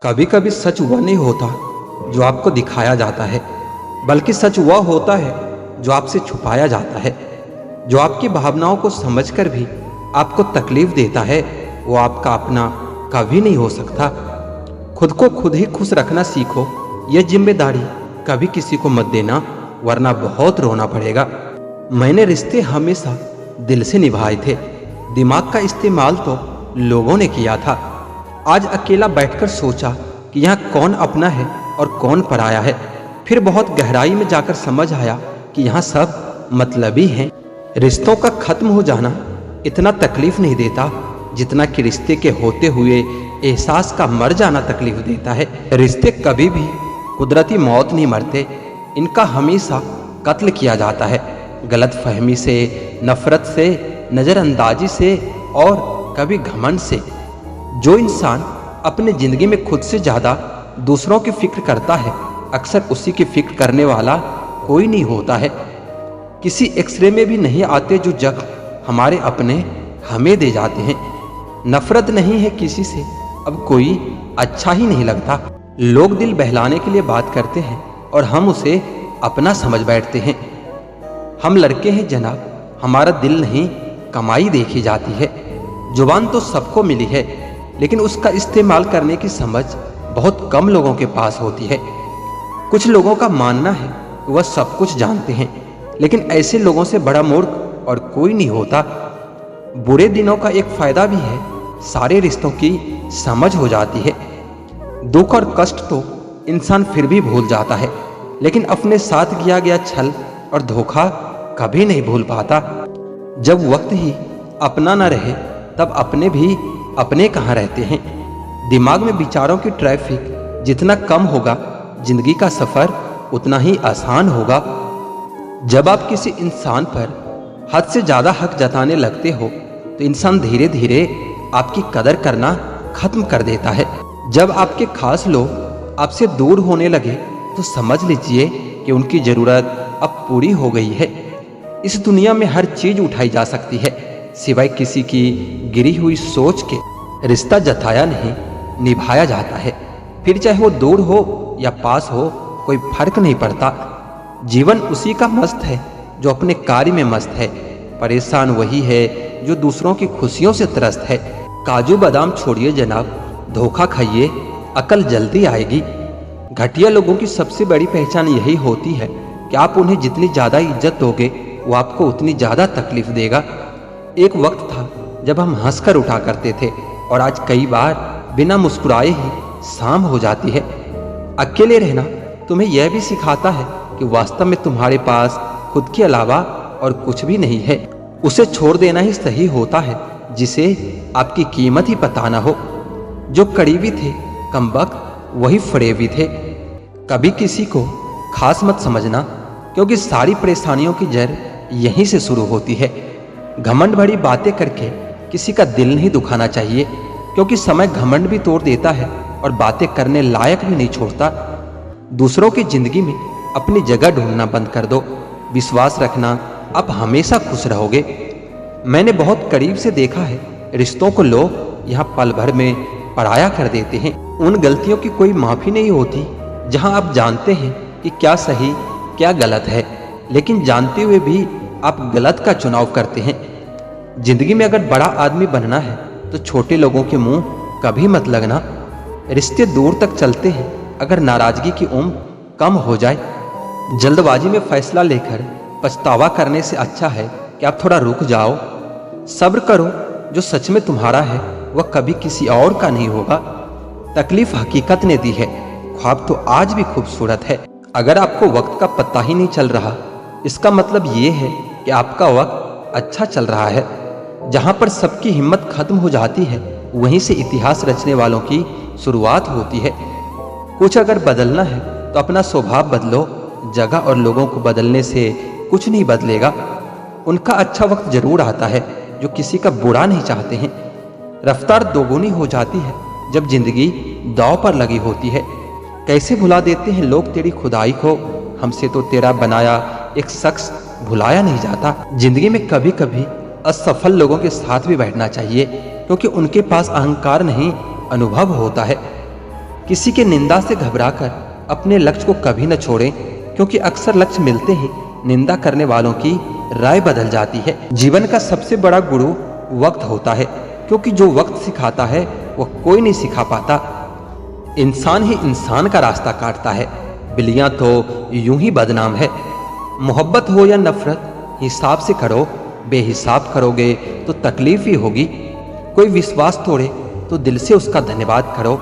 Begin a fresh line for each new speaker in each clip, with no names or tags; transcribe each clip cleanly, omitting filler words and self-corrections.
कभी कभी सच वह नहीं होता जो आपको दिखाया जाता है, बल्कि सच वह होता है जो आपसे छुपाया जाता है। जो आपकी भावनाओं को समझकर भी आपको तकलीफ देता है, वो आपका अपना कभी नहीं हो सकता। खुद को खुद ही खुश रखना सीखो। यह जिम्मेदारी कभी किसी को मत देना, वरना बहुत रोना पड़ेगा। मैंने रिश्ते हमेशा दिल से निभाए थे, दिमाग का इस्तेमाल तो लोगों ने किया था। आज अकेला बैठकर सोचा कि यहाँ कौन अपना है और कौन पराया है। फिर बहुत गहराई में जाकर समझ आया कि यहाँ सब मतलबी हैं। रिश्तों का खत्म हो जाना इतना तकलीफ नहीं देता जितना कि रिश्ते के होते हुए एहसास का मर जाना तकलीफ देता है। रिश्ते कभी भी कुदरती मौत नहीं मरते, इनका हमेशा कत्ल किया जाता है। गलत फहमी से, नफरत से, नज़रअंदाजी से और कभी घमंड से। जो इंसान अपने ज़िंदगी में खुद से ज़्यादा दूसरों की फिक्र करता है, अक्सर उसी की फिक्र करने वाला कोई नहीं होता है। किसी एक्सरे में भी नहीं आते जो जख्म हमारे अपने हमें दे जाते हैं। नफरत नहीं है किसी से, अब कोई अच्छा ही नहीं लगता। लोग दिल बहलाने के लिए बात करते हैं और हम उसे अपना समझ बैठते हैं। हम लड़के हैं जनाब, हमारा दिल नहीं कमाई देखी जाती है। जुबान तो सबको मिली है, लेकिन उसका इस्तेमाल करने की समझ बहुत कम लोगों के पास होती है। कुछ लोगों का मानना है कि वह सब कुछ जानते हैं, लेकिन ऐसे लोगों से बड़ा मूर्ख और कोई नहीं होता। बुरे दिनों का एक फायदा भी है, सारे रिश्तों की समझ हो जाती है। दुख और कष्ट तो इंसान फिर भी भूल जाता है, लेकिन अपने साथ किया गया छल और धोखा कभी नहीं भूल पाता। जब वक्त ही अपना न रहे, तब अपने भी अपने कहाँ रहते हैं। दिमाग में विचारों की ट्रैफिक जितना कम होगा, जिंदगी का सफर उतना ही आसान होगा। जब आप किसी इंसान पर हद से ज़्यादा हक जताने लगते हो, तो इंसान धीरे धीरे आपकी कदर करना खत्म कर देता है। जब आपके खास लोग आपसे दूर होने लगे, तो समझ लीजिए कि उनकी ज़रूरत अब पूरी हो गई है। इस दुनिया में हर चीज़ उठाई जा सकती है, सिवाय किसी की गिरी हुई सोच के। रिश्ता जताया नहीं, निभाया जाता है। फिर चाहे वो दूर हो या पास हो, कोई फर्क नहीं पड़ता। जीवन उसी का मस्त है जो अपने कार्य में मस्त है। परेशान वही है जो दूसरों की खुशियों से त्रस्त है। काजू बादाम छोड़िए जनाब, धोखा खाइए, अकल जल्दी आएगी। घटिया लोगों की सबसे बड़ी पहचान यही होती है कि आप उन्हें जितनी ज़्यादा इज्जत दोगे, वो आपको उतनी ज़्यादा तकलीफ देगा। एक वक्त था जब हम हंसकर उठा करते थे, और आज कई बार बिना मुस्कुराए ही शाम हो जाती है। अकेले रहना तुम्हें यह भी सिखाता है कि वास्तव में तुम्हारे पास खुद के अलावा और कुछ भी नहीं है। उसे छोड़ देना ही सही होता है, जिसे आपकी कीमत ही पता ना हो। जो करीबी थे कमबख्त वही फरेबी थे। कभी किसी को खास मत समझना, क्योंकि सारी परेशानियों की जड़ यहीं से शुरू होती है। घमंड भरी बातें करके किसी का दिल नहीं दुखाना चाहिए, क्योंकि समय घमंड भी तोड़ देता है और बातें करने लायक भी नहीं छोड़ता। दूसरों की जिंदगी में अपनी जगह ढूंढना बंद कर दो। विश्वास रखना, आप हमेशा खुश रहोगे। मैंने बहुत करीब से देखा है, रिश्तों को लोग यहाँ पल भर में पराया कर देते हैं। उन गलतियों की कोई माफ़ी नहीं होती जहाँ आप जानते हैं कि क्या सही क्या गलत है, लेकिन जानते हुए भी आप गलत का चुनाव करते हैं। जिंदगी में अगर बड़ा आदमी बनना है, तो छोटे लोगों के मुंह कभी मत लगना। रिश्ते दूर तक चलते हैं अगर नाराजगी की उम्र कम हो जाए। जल्दबाजी में फैसला लेकर पछतावा करने से अच्छा है कि आप थोड़ा रुक जाओ। सब्र करो, जो सच में तुम्हारा है वह कभी किसी और का नहीं होगा। तकलीफ हकीकत ने दी है, ख्वाब तो आज भी खूबसूरत है। अगर आपको वक्त का पता ही नहीं चल रहा, इसका मतलब ये है कि आपका वक्त अच्छा चल रहा है। जहाँ पर सबकी हिम्मत खत्म हो जाती है, वहीं से इतिहास रचने वालों की शुरुआत होती है। कुछ अगर बदलना है तो अपना स्वभाव बदलो, जगह और लोगों को बदलने से कुछ नहीं बदलेगा। उनका अच्छा वक्त जरूर आता है जो किसी का बुरा नहीं चाहते हैं। रफ्तार दोगुनी हो जाती है जब जिंदगी दांव पर लगी होती है। कैसे भुला देते हैं लोग तेरी खुदाई को, हमसे तो तेरा बनाया एक शख्स भुलाया नहीं जाता। जिंदगी में कभी कभी असफल लोगों के साथ भी बैठना चाहिए, क्योंकि उनके पास अहंकार नहीं, अनुभव होता है। किसी के निंदा से घबराकर अपने लक्ष्य को कभी न छोड़ें, क्योंकि अक्सर लक्ष्य मिलते ही निंदा करने वालों की राय बदल जाती है। जीवन का सबसे बड़ा गुरु वक्त होता है, क्योंकि जो वक्त सिखाता है वह कोई नहीं सिखा पाता। इंसान ही इंसान का रास्ता काटता है, बिल्लियां तो यूं ही बदनाम है। मोहब्बत हो या नफरत, हिसाब से करो, बेहिसाब करोगे तो तकलीफ ही होगी। कोई विश्वास तोड़े तो दिल से उसका धन्यवाद करो,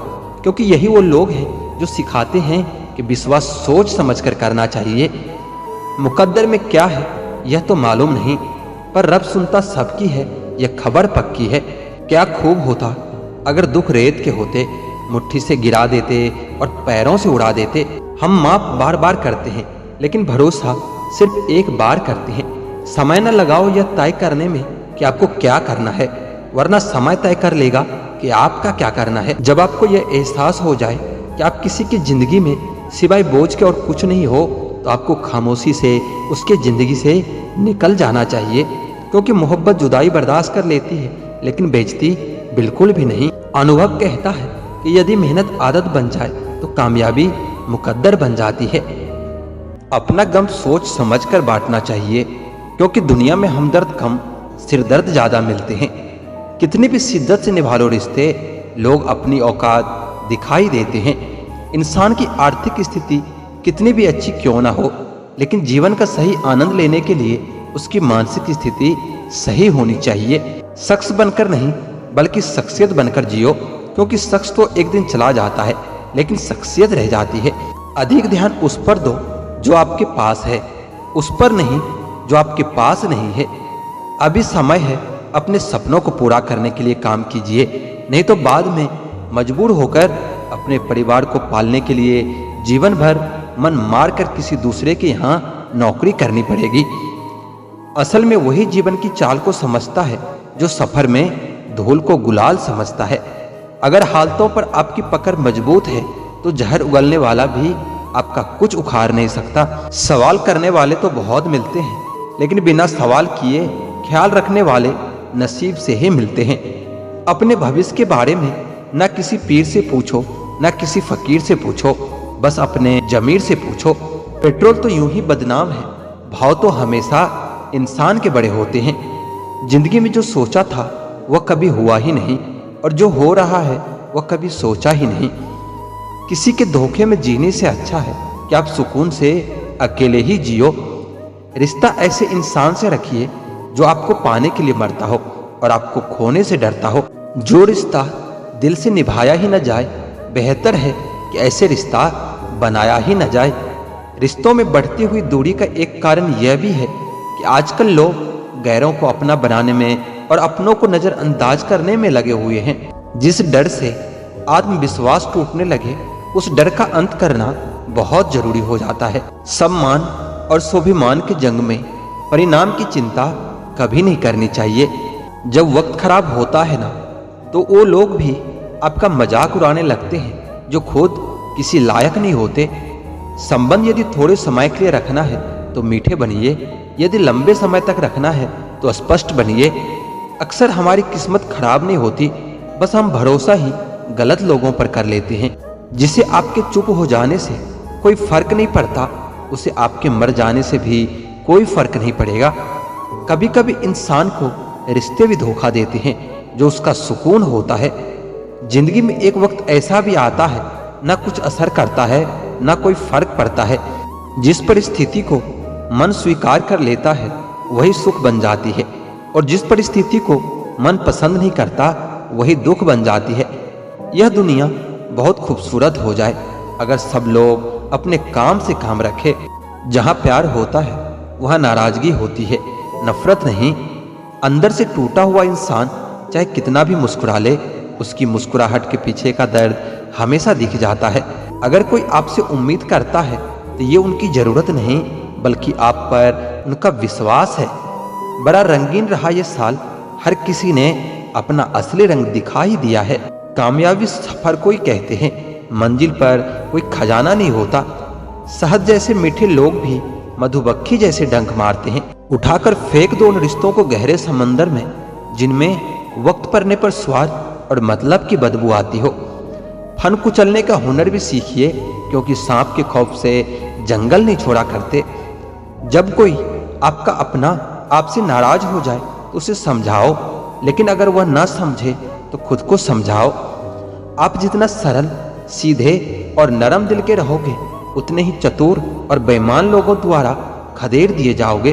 क्योंकि यही वो लोग हैं जो सिखाते हैं कि विश्वास सोच समझकर करना चाहिए। मुकद्दर में क्या है यह तो मालूम नहीं, पर रब सुनता सबकी है यह खबर पक्की है। क्या खूब होता अगर दुख रेत के होते, मुट्ठी से गिरा देते और पैरों से उड़ा देते। हम माफ बार बार करते हैं, लेकिन भरोसा सिर्फ एक बार करते हैं। समय न लगाओ यह तय करने में कि आपको क्या करना है, वरना समय तय कर लेगा कि आपका क्या करना है। जब आपको यह एहसास हो जाए कि आप किसी की जिंदगी में सिवाय बोझ के और कुछ नहीं हो, तो आपको खामोशी से उसके जिंदगी से निकल जाना चाहिए, क्योंकि मोहब्बत जुदाई बर्दाश्त कर लेती है, लेकिन बेइज्जती बिल्कुल भी नहीं। अनुभव कहता है कि यदि मेहनत आदत बन जाए तो कामयाबी मुकद्दर बन जाती है। अपना गम सोच समझकर बांटना चाहिए, क्योंकि दुनिया में हमदर्द कम, सिरदर्द ज्यादा मिलते हैं। कितनी भी शिद्दत से निभा लो रिश्ते, लोग अपनी औकात दिखाई देते हैं। इंसान की आर्थिक स्थिति कितनी भी अच्छी क्यों ना हो, लेकिन जीवन का सही आनंद लेने के लिए उसकी मानसिक स्थिति सही होनी चाहिए। शख्स बनकर नहीं, बल्कि शख्सियत बनकर जियो, क्योंकि शख्स तो एक दिन चला जाता है, लेकिन शख्सियत रह जाती है। अधिक ध्यान उस पर दो जो आपके पास है, उस पर नहीं जो आपके पास नहीं है। अभी समय है, अपने सपनों को पूरा करने के लिए काम कीजिए, नहीं तो बाद में मजबूर होकर अपने परिवार को पालने के लिए जीवन भर मन मार कर किसी दूसरे के यहाँ नौकरी करनी पड़ेगी। असल में वही जीवन की चाल को समझता है जो सफर में धूल को गुलाल समझता है। अगर हालतों पर आपकी पकड़ मजबूत है तो जहर उगलने वाला भी आपका कुछ उखाड़ नहीं सकता। सवाल करने वाले तो बहुत मिलते हैं, लेकिन बिना सवाल किए ख्याल रखने वाले नसीब से ही मिलते हैं। अपने भविष्य के बारे में न किसी पीर से पूछो, न किसी फकीर से पूछो, बस अपने जमीर से पूछो। पेट्रोल तो यूं ही बदनाम है, भाव तो हमेशा इंसान के बड़े होते हैं। जिंदगी में जो सोचा था वह कभी हुआ ही नहीं, और जो हो रहा है वह कभी सोचा ही नहीं। किसी के धोखे में जीने से अच्छा है कि आप सुकून से अकेले ही जियो। रिश्ता ऐसे इंसान से रखिए जो आपको पाने के लिए मरता हो और आपको खोने से डरता हो। जो रिश्ता दिल से निभाया ही न जाए, बेहतर है कि ऐसे रिश्ता बनाया ही न जाए। रिश्तों में बढ़ती हुई दूरी का एक कारण यह भी है कि आजकल लोग गैरों को अपना बनाने में और अपनों को नजरअंदाज करने में लगे हुए हैं। जिस डर से आत्मविश्वास टूटने लगे, उस डर का अंत करना बहुत जरूरी हो जाता है। सम्मान और स्वाभिमान के जंग में परिणाम की चिंता कभी नहीं करनी चाहिए। जब वक्त खराब होता है ना, तो वो लोग भी आपका मजाक उड़ाने लगते हैं जो खुद किसी लायक नहीं होते। संबंध यदि थोड़े समय के लिए रखना है तो मीठे बनिए, यदि लंबे समय तक रखना है तो स्पष्ट बनिए। अक्सर हमारी किस्मत खराब नहीं होती, बस हम भरोसा ही गलत लोगों पर कर लेते हैं। जिसे आपके चुप हो जाने से कोई फर्क नहीं पड़ता, उसे आपके मर जाने से भी कोई फर्क नहीं पड़ेगा। कभी कभी इंसान को रिश्ते भी धोखा देते हैं जो उसका सुकून होता है। जिंदगी में एक वक्त ऐसा भी आता है, ना कुछ असर करता है, ना कोई फर्क पड़ता है। जिस परिस्थिति को मन स्वीकार कर लेता है वही सुख बन जाती है, और जिस परिस्थिति को मन पसंद नहीं करता वही दुख बन जाती है। यह दुनिया बहुत खूबसूरत हो जाए अगर सब लोग अपने काम से काम रखे। जहाँ प्यार होता है वहाँ नाराजगी होती है, नफरत नहीं। अंदर से टूटा हुआ इंसान चाहे कितना भी मुस्कुरा ले, उसकी मुस्कुराहट के पीछे का दर्द हमेशा दिख जाता है। अगर कोई आपसे उम्मीद करता है तो ये उनकी जरूरत नहीं, बल्कि आप पर उनका विश्वास है। बड़ा रंगीन रहा ये साल, हर किसी ने अपना असली रंग दिखा ही दिया है। कामयाबी सफर कोई कहते हैं, मंजिल पर कोई खजाना नहीं होता। शहद जैसे मीठे लोग भी मधुमक्खी जैसे डंक मारते हैं। उठाकर फेंक दो उन रिश्तों को गहरे समंदर में, जिनमें वक्त पड़ने पर स्वाद और मतलब की बदबू आती हो। फन कुचलने का हुनर भी सीखिए, क्योंकि सांप के खौफ से जंगल नहीं छोड़ा करते। जब कोई आपका अपना आपसे नाराज हो जाए तो उसे समझाओ, लेकिन अगर वह ना समझे तो खुद को समझाओ। आप जितना सरल, सीधे और नरम दिल के रहोगे, उतने ही चतुर और बेईमान लोगों द्वारा खदेड़ दिए जाओगे।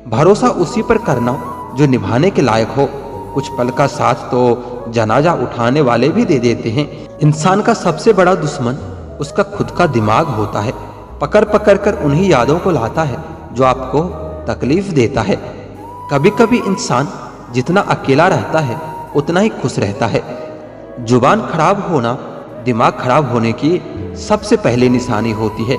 भरोसा उसी पर करना जो निभाने के लायक हो। कुछ पल का साथ तो जनाजा उठाने वाले भी दे देते हैं। इंसान का सबसे बड़ा दुश्मन उसका खुद का दिमाग होता है। पकड़ पकड़ कर उन्हीं यादों को लाता है जो आपको तकलीफ देता है। कभी कभी इंसान जितना अकेला रहता है उतना ही खुश रहता है। जुबान खराब होना दिमाग खराब होने की सबसे पहली निशानी होती है।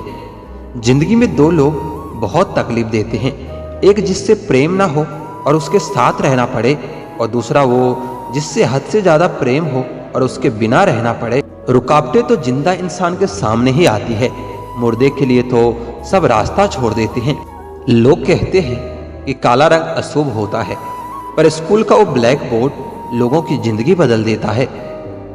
जिंदगी में दो लोग बहुत तकलीफ देते हैं, एक जिससे प्रेम ना हो और उसके साथ रहना पड़े, और दूसरा वो जिससे हद से ज्यादा प्रेम हो और उसके बिना रहना पड़े। रुकावटें तो जिंदा इंसान के सामने ही आती है, मुर्दे के लिए तो सब रास्ता छोड़ देते हैं। लोग कहते हैं कि काला रंग अशुभ होता है, पर स्कूल का वो ब्लैक बोर्ड लोगों की जिंदगी बदल देता है।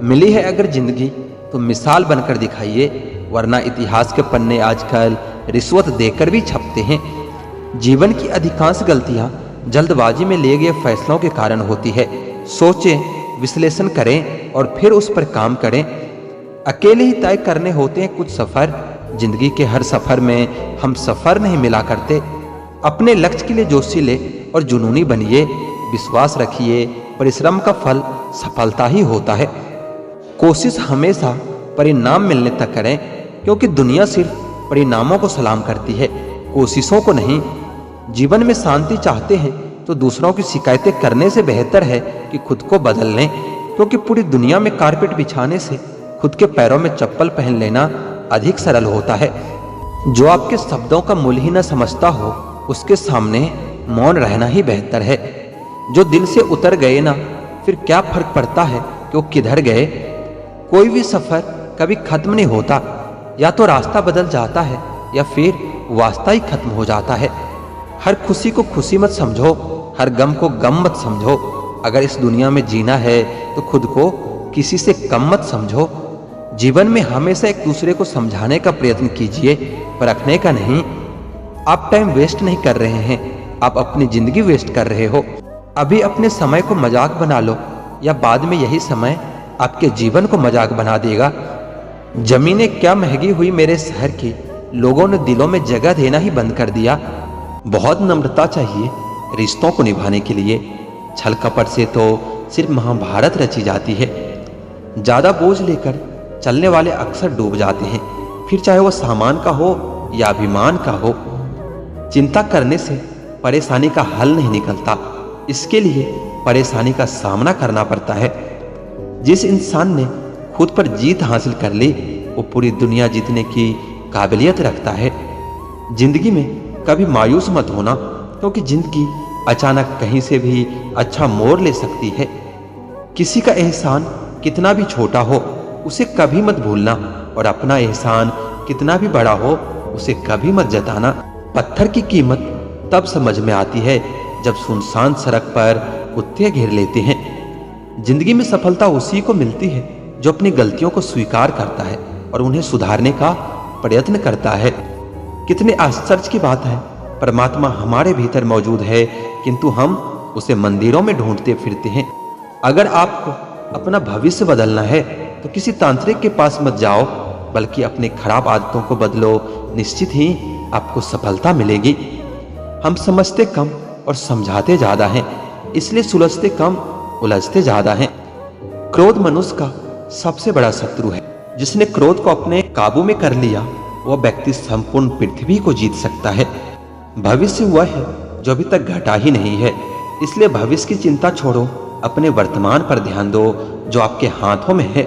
मिली है अगर जिंदगी तो मिसाल बनकर दिखाइए, वरना इतिहास के पन्ने आजकल रिश्वत देकर भी छपते हैं। जीवन की अधिकांश गलतियां जल्दबाजी में लिए गए फैसलों के कारण होती है। सोचें, विश्लेषण करें और फिर उस पर काम करें। अकेले ही तय करने होते हैं कुछ सफर। जिंदगी के हर सफर में हम सफर नहीं मिला करते। अपने लक्ष्य के लिए जोशीले और जुनूनी बनिए। विश्वास रखिए, परिश्रम का फल सफलता ही होता है। कोशिश हमेशा परिणाम मिलने तक करें, क्योंकि दुनिया सिर्फ परिणामों को सलाम करती है, कोशिशों को नहीं। जीवन में शांति चाहते हैं तो दूसरों की शिकायतें करने से बेहतर है कि खुद को बदल लें, क्योंकि पूरी दुनिया में कारपेट बिछाने से खुद के पैरों में चप्पल पहन लेना अधिक सरल होता है। जो आपके शब्दों का मूल्य ही न समझता हो, उसके सामने मौन रहना ही बेहतर है। जो दिल से उतर गए ना, फिर क्या फर्क पड़ता है कि वो किधर गए। कोई भी सफर कभी खत्म नहीं होता, या तो रास्ता बदल जाता है या फिर वास्ता ही खत्म हो जाता है। हर खुशी को खुशी मत समझो, हर गम को गम मत समझो। अगर इस दुनिया में जीना है तो खुद को किसी से कम मत समझो। जीवन में हमेशा एक दूसरे को समझाने का प्रयत्न कीजिए, परखने का नहीं। आप टाइम वेस्ट नहीं कर रहे हैं, आप अपनी जिंदगी वेस्ट कर रहे हो। अभी अपने समय को मजाक बना लो, या बाद में यही समय आपके जीवन को मजाक बना देगा। जमीनें क्या महंगी हुई मेरे शहर की, लोगों ने दिलों में जगह देना ही बंद कर दिया। बहुत नम्रता चाहिए रिश्तों को निभाने के लिए। छल कपट से तो सिर्फ महाभारत रची जाती है। ज्यादा बोझ लेकर चलने वाले अक्सर डूब जाते हैं, फिर चाहे वो सामान का हो या अभिमान का हो। चिंता करने से परेशानी का हल नहीं निकलता, इसके लिए परेशानी का सामना करना पड़ता है। जिस इंसान ने खुद पर जीत हासिल कर ली, वो पूरी दुनिया जीतने की काबिलियत रखता है। जिंदगी में कभी मायूस मत होना, क्योंकि जिंदगी अचानक कहीं से भी अच्छा मोड़ ले सकती है। किसी का एहसान कितना भी छोटा हो, उसे कभी मत भूलना, और अपना एहसान कितना भी बड़ा हो, उसे कभी मत जताना। पत्थर की कीमत तब समझ में आती है जब सुनसान सड़क पर कुत्ते घेर लेते हैं। जिंदगी में सफलता उसी को मिलती है जो अपनी गलतियों को स्वीकार करता है और उन्हें सुधारने का प्रयत्न करता है। कितने आश्चर्य की बात है, परमात्मा हमारे भीतर मौजूद है, किंतु हम उसे मंदिरों में ढूंढते फिरते हैं। अगर आपको अपना भविष्य बदलना है तो किसी तांत्रिक के पास मत जाओ, बल्कि अपनी खराब आदतों को बदलो। निश्चित ही आपको सफलता मिलेगी। हम समझते कम और समझाते ज्यादा हैं, इसलिए सुलझते कम, उलझते ज्यादा हैं। क्रोध मनुष्य का सबसे बड़ा शत्रु है। जिसने क्रोध को अपने काबू में कर लिया, वह व्यक्ति संपूर्ण पृथ्वी को जीत सकता है। भविष्य वह है जो अभी तक घटा ही नहीं है, इसलिए भविष्य की चिंता छोड़ो, अपने वर्तमान पर ध्यान दो जो आपके हाथों में है।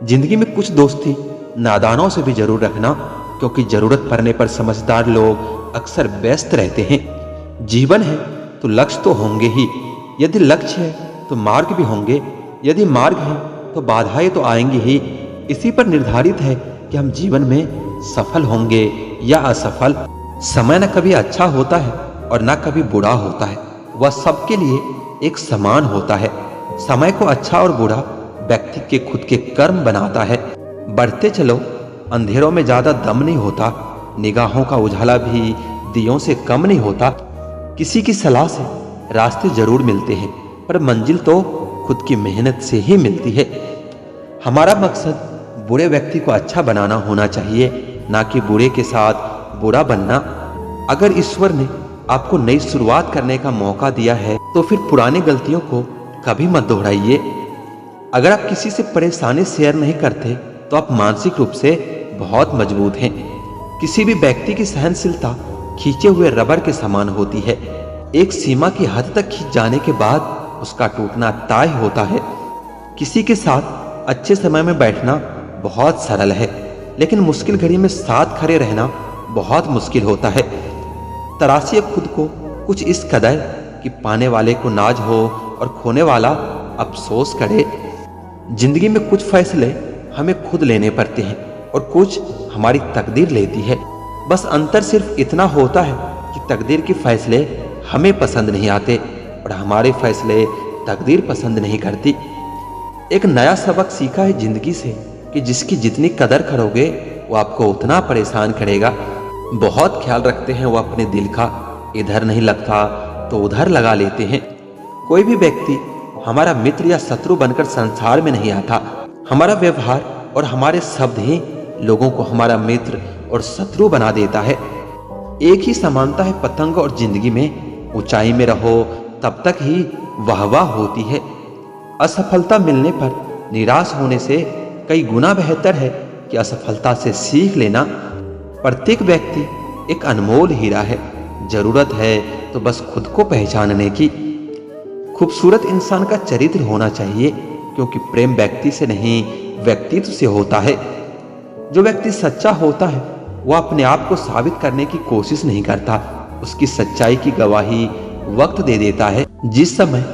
जिंदगी में कुछ दोस्ती नादानों से भी जरूर रखना, क्योंकि जरूरत पड़ने पर समझदार लोग अक्सर व्यस्त रहते हैं। जीवन है तो लक्ष्य तो होंगे ही, यदि लक्ष्य है तो मार्ग भी होंगे, यदि मार्ग है तो बाधाएं तो आएंगी ही। इसी पर निर्धारित है कि हम जीवन में सफल होंगे या असफल। समय न कभी अच्छा होता है और न कभी बुरा होता है, वह सबके लिए एक समान होता है। समय को अच्छा और बुरा व्यक्ति के खुद के कर्म बनाता है। बढ़ते चलो, अंधेरों में ज्यादा दम नहीं होता, निगाहों का उजाला भी दियों से कम नहीं होता। किसी की सलाह से रास्ते जरूर मिलते हैं, पर मंजिल तो खुद की मेहनत से ही मिलती है। हमारा मकसद बुरे व्यक्ति को अच्छा बनाना होना चाहिए, ना कि बुरे के साथ बुरा बनना। अगर ईश्वर ने आपको नई शुरुआत करने का मौका दिया है तो फिर पुरानी गलतियों को कभी मत दोहराइए। अगर आप किसी से परेशानी शेयर नहीं करते तो आप मानसिक रूप से बहुत मजबूत हैं। किसी भी व्यक्ति की सहनशीलता खींचे हुए रबर के समान होती है। एक सीमा की हद तक खींच जाने के बाद उसका टूटना तय होता है। किसी के साथ अच्छे समय में बैठना बहुत सरल है, लेकिन मुश्किल घड़ी में साथ खड़े रहना बहुत मुश्किल होता है। तराशिए खुद को कुछ इस कदर कि पाने वाले को नाज हो और खोने वाला अफसोस करे। जिंदगी में कुछ फैसले हमें खुद लेने पड़ते हैं और कुछ हमारी तकदीर लेती है। बस अंतर सिर्फ इतना होता है कि तकदीर के फैसले हमें पसंद नहीं आते और हमारे फैसले तकदीर पसंद नहीं करती। एक नया सबक सीखा है जिंदगी से कि जिसकी जितनी कदर करोगे वो आपको उतना परेशान करेगा। बहुत ख्याल रखते हैं वो अपने दिल का, इधर नहीं लगता तो उधर लगा लेते हैं। कोई भी व्यक्ति हमारा मित्र या शत्रु बनकर संसार में नहीं आता। हमारा व्यवहार और हमारे शब्द ही लोगों को हमारा मित्र और शत्रु बना देता है। एक ही समानता है पतंग और जिंदगी में, ऊंचाई में रहो तब तक ही वाहवाह होती है। असफलता मिलने पर निराश होने से कई गुना बेहतर है कि असफलता से सीख लेना। प्रत्येक व्यक्ति एक अनमोल हीरा है, जरूरत है तो बस खुद को पहचानने की। खूबसूरत इंसान का चरित्र होना चाहिए, क्योंकि प्रेम व्यक्ति से नहीं व्यक्तित्व से होता है। जो व्यक्ति सच्चा होता है वह अपने आप को साबित करने की कोशिश नहीं करता, उसकी सच्चाई की गवाही वक्त दे देता है। जिस समय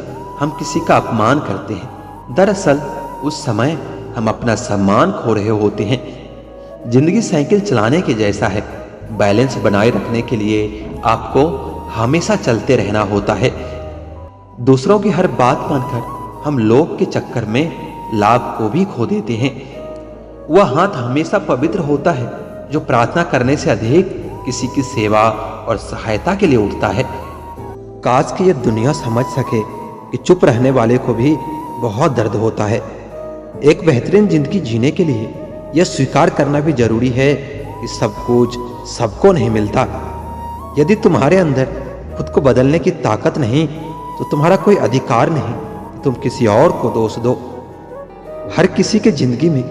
हम किसी का अपमान करते हैं, दरअसल उस समय हम अपना सम्मान खो रहे होते हैं। जिंदगी साइकिल चलाने के जैसा है, बैलेंस बनाए रखने के लिए आपको हमेशा चलते रहना होता है। दूसरों की हर बात मानकर हम लोग के चक्कर में लाभ को भी खो देते हैं। वह हाथ हमेशा पवित्र होता है जो प्रार्थना करने से अधिक किसी की सेवा और सहायता के लिए उठता है। काश कि यह दुनिया समझ सके कि चुप रहने वाले को भी बहुत दर्द होता है। एक बेहतरीन जिंदगी जीने के लिए यह स्वीकार करना भी जरूरी है कि सब कुछ सबको नहीं मिलता। यदि तुम्हारे अंदर खुद को बदलने की ताकत नहीं तो तुम्हारा कोई अधिकार नहीं कि तुम किसी और को दोष दो। हर किसी के जिंदगी में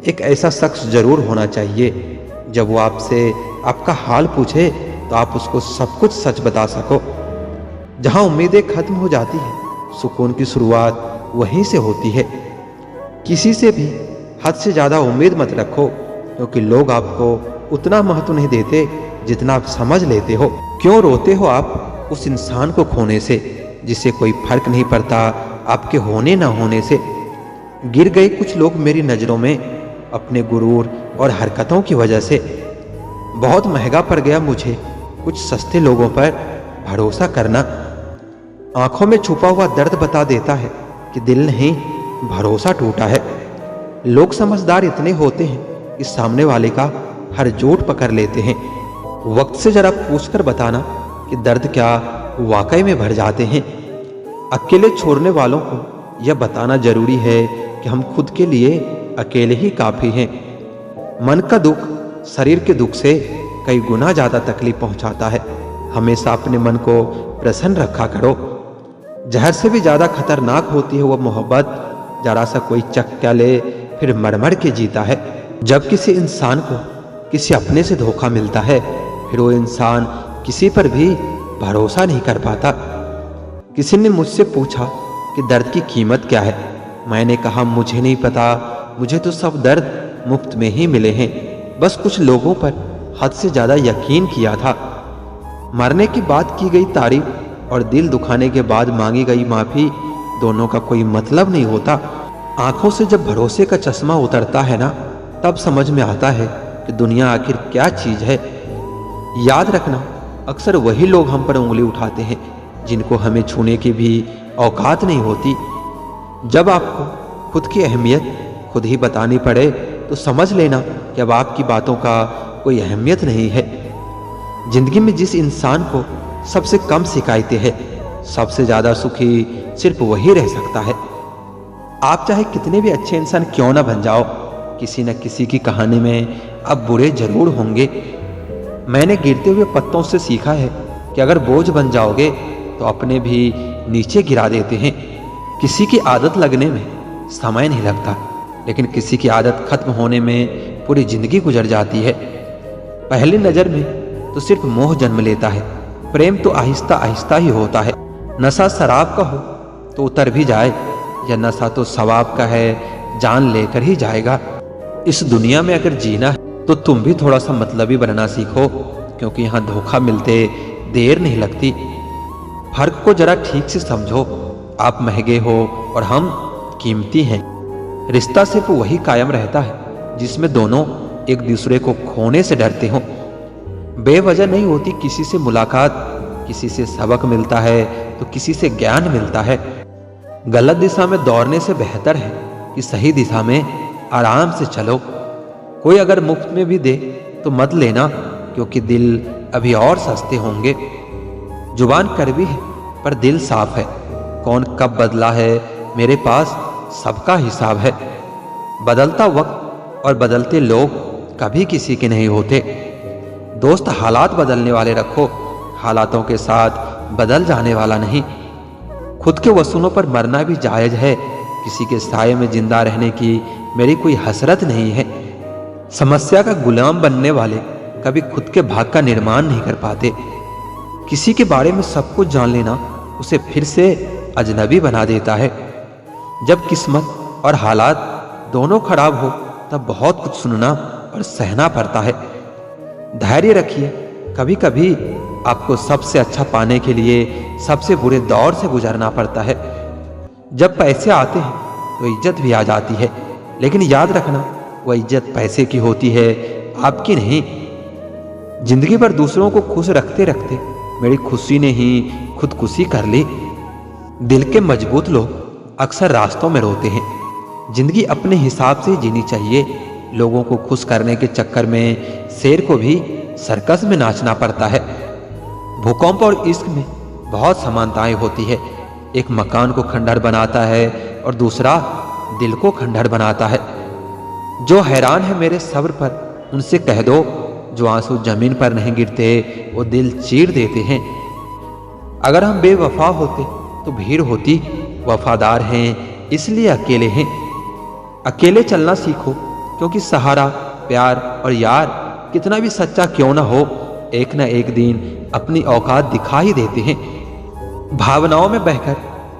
एक ऐसा शख्स जरूर होना चाहिए जब वो आपसे आपका हाल पूछे तो आप उसको सब कुछ सच बता सको। जहां उम्मीदें खत्म हो जाती है, सुकून की शुरुआत वहीं से होती है। किसी से भी हद से ज्यादा उम्मीद मत रखो, क्योंकि लोग आपको उतना महत्व नहीं देते जितना आप समझ लेते हो। क्यों रोते हो आप उस इंसान को खोने से जिससे कोई फर्क नहीं पड़ता आपके होने ना होने से। गिर गए कुछ लोग मेरी नजरों में अपने गुरूर और हरकतों की वजह से। बहुत महंगा पड़ गया मुझे कुछ सस्ते लोगों पर भरोसा करना। आंखों में छुपा हुआ दर्द बता देता है कि दिल नहीं, भरोसा टूटा है। लोग समझदार इतने होते हैं कि सामने वाले का हर जोट पकड़ लेते हैं। वक्त से जरा पूछकर बताना कि दर्द क्या वाकई में भर जाते हैं। अकेले छोड़ने वालों को यह बताना जरूरी है कि हम खुद के लिए अकेले ही काफी हैं। मन का दुख शरीर के दुख से कई गुना ज्यादा तकलीफ पहुंचाता है। हमेशा अपने मन को प्रसन्न रखा करो। जहर से भी ज्यादा खतरनाक होती है वह मोहब्बत, जरा सा कोई चक्का ले फिर मरमर के जीता है। जब किसी इंसान को किसी अपने से धोखा मिलता है, फिर वो इंसान किसी पर भी भरोसा नहीं कर पाता। किसी ने मुझसे पूछा कि दर्द की कीमत क्या है। मैंने कहा मुझे नहीं पता, मुझे तो सब दर्द मुफ्त में ही मिले हैं। बस कुछ लोगों पर हद से ज्यादा यकीन किया था। मरने की बात की गई तारीफ और दिल दुखाने के बाद मांगी गई माफी, दोनों का कोई मतलब नहीं होता। आंखों से जब भरोसे का चश्मा उतरता है ना, तब समझ में आता है कि दुनिया आखिर क्या चीज है। याद रखना, अक्सर वही लोग हम पर उंगली उठाते हैं जिनको हमें छूने की भी औकात नहीं होती। जब आपको खुद की अहमियत खुद ही बतानी पड़े तो समझ लेना कि अब आपकी बातों का कोई अहमियत नहीं है। जिंदगी में जिस इंसान को सबसे कम शिकायतें हैं, सबसे ज्यादा सुखी सिर्फ वही रह सकता है। आप चाहे कितने भी अच्छे इंसान क्यों ना बन जाओ, किसी न किसी की कहानी में आप बुरे जरूर होंगे। मैंने गिरते हुए पत्तों से सीखा है कि अगर बोझ बन जाओगे तो अपने भी नीचे गिरा देते हैं। किसी की आदत लगने में समय नहीं लगता, लेकिन किसी की आदत खत्म होने में पूरी जिंदगी गुजर जाती है। पहली नजर में तो सिर्फ मोह जन्म लेता है, प्रेम तो आहिस्ता आहिस्ता ही होता है। नशा शराब का हो तो उतर भी जाए, या नशा तो सवाब का है, जान लेकर ही जाएगा। इस दुनिया में अगर जीना है तो तुम भी थोड़ा सा मतलबी बनना सीखो, क्योंकि यहाँ धोखा मिलते देर नहीं लगती। फर्क को जरा ठीक से समझो, आप महंगे हो और हम कीमती हैं। रिश्ता सिर्फ वही कायम रहता है जिसमें दोनों एक दूसरे को खोने से डरते हो। बेवजह नहीं होती किसी से मुलाकात, किसी से सबक मिलता है तो किसी से ज्ञान मिलता है। गलत दिशा में दौड़ने से बेहतर है कि सही दिशा में आराम से चलो। कोई अगर मुफ्त में भी दे तो मत लेना, क्योंकि दिल अभी और सस्ते होंगे। जुबान कड़वी है पर दिल साफ है। कौन कब बदला है मेरे पास सबका हिसाब है। बदलता वक्त और बदलते लोग कभी किसी के नहीं होते। दोस्त हालात बदलने वाले रखो, हालातों के साथ बदल जाने वाला नहीं। खुद के वसूलों पर मरना भी जायज है, किसी के साये में जिंदा रहने की मेरी कोई हसरत नहीं है। समस्या का गुलाम बनने वाले कभी खुद के भाग का निर्माण नहीं कर पाते। किसी के बारे में सब कुछ जान लेना उसे फिर से अजनबी बना देता है। जब किस्मत और हालात दोनों खराब हो तब बहुत कुछ सुनना और सहना पड़ता है। धैर्य रखिए, कभी कभी आपको सबसे अच्छा पाने के लिए सबसे बुरे दौर से गुजरना पड़ता है। जब पैसे आते हैं तो इज्जत भी आ जाती है, लेकिन याद रखना वह इज्जत पैसे की होती है, आपकी नहीं। जिंदगी भर दूसरों को खुश रखते रखते मेरी खुशी ने ही खुदकुशी कर ली। दिल के मजबूत लोग अक्सर रास्तों में रोते हैं। जिंदगी अपने हिसाब से जीनी चाहिए। लोगों को खुश करने के चक्कर में शेर को भी सर्कस में नाचना पड़ता है। भूकंप और इश्क में बहुत समानताएं होती है। एक मकान को खंडहर बनाता है और दूसरा दिल को खंडहर बनाता है। जो हैरान है मेरे सब्र पर उनसे कह दो, जो आंसू जमीन पर नहीं गिरते वो दिल चीर देते हैं। अगर हम बेवफा होते तो भीड़ होती, वफादार हैं इसलिए अकेले हैं। अकेले चलना सीखो, क्योंकि सहारा, प्यार और यार कितना भी सच्चा क्यों ना हो, एक ना एक दिन अपनी औकात दिखा ही देते हैं। भावनाओं में बहकर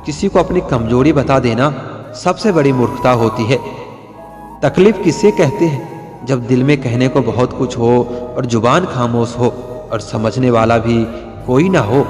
किसी को अपनी कमजोरी बता देना सबसे बड़ी मूर्खता होती है। तकलीफ किसे कहते हैं? जब दिल में कहने को बहुत कुछ हो और जुबान खामोश हो और समझने वाला भी कोई ना हो।